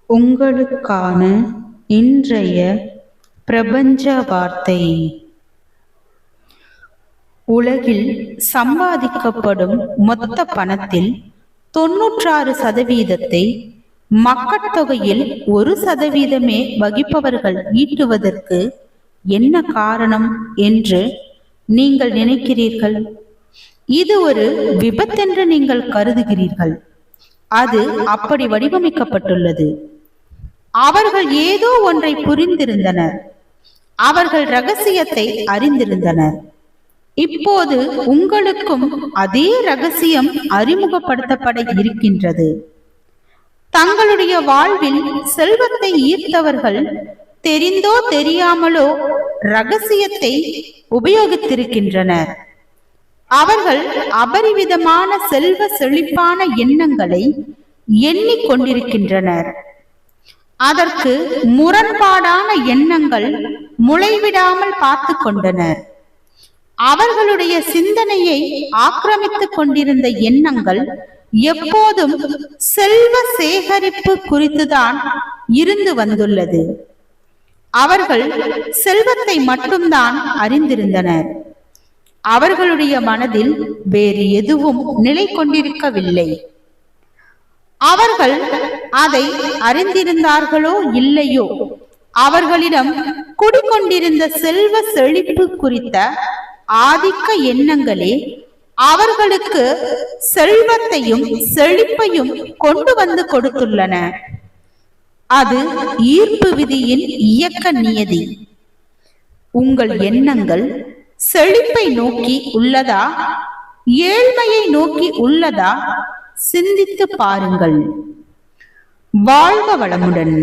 உங்களுக்கான இன்றைய பிரபஞ்ச வார்த்தை. உலகில் சம்பாதிக்கப்படும் மொத்த பணத்தில் 96% மக்கட்தொகையில் 1% வகிப்பவர்கள் ஈட்டுவதற்கு என்ன காரணம் என்று நீங்கள் நினைக்கிறீர்கள்? இது ஒரு விபத்தென்று நீங்கள் கருதுகிறீர்கள். அது அப்படி வடிவமைக்கப்பட்டுள்ளது. அவர்கள் ஏதோ ஒன்றை புரிந்திருந்தனர். அவர்கள் ரகசியத்தை அறிந்திருந்தனர். இப்போது உங்களுக்கும் அதே ரகசியம் அறிமுகப்படுத்தப்பட இருக்கின்றது. தங்களுடைய வாழ்வில் செல்வத்தை ஈர்த்தவர்கள் தெரிந்தோ தெரியாமலோ ரகசியத்தை உபயோகித்திருக்கின்றனர். அவர்கள் அபரிவிதமான செல்வ செழிப்பான எண்ணங்களை எண்ணிக்கொண்டிருக்கின்றனர். அதற்கு முரண்பாடான எண்ணங்கள் முளைவிடாமல் பார்த்து கொண்டனர். அவர்களுடைய சிந்தனையை ஆக்கிரமித்துக் கொண்டிருந்த எண்ணங்கள் எப்போதும் செல்வ சேகரிப்பு குறித்துதான் இருந்து வந்துள்ளது. அவர்கள் செல்வத்தை மட்டும்தான் அறிந்திருந்தனர். அவர்களுடைய மனதில் வேறு எதுவும் நிலை கொண்டிருக்கவில்லை. அவர்கள் அதை அறிந்திருந்தார்களோ இல்லையோ, அவர்களிடம் குடிக்கொண்டிருந்த செல்வ செழிப்பு குறித்த ஆதிக்க எண்ணங்களே அவர்களுக்கு செல்வத்தையும் செழிப்பையும் கொண்டு வந்து கொடுத்துள்ளன. அது ஈர்ப்பு விதியின் இயக்க நியதி. உங்கள் எண்ணங்கள் செழிப்பை நோக்கி உள்ளதா, ஏழ்மையை நோக்கி உள்ளதா? சிந்தித்து பாருங்கள். வாழ்க வளமுடன்.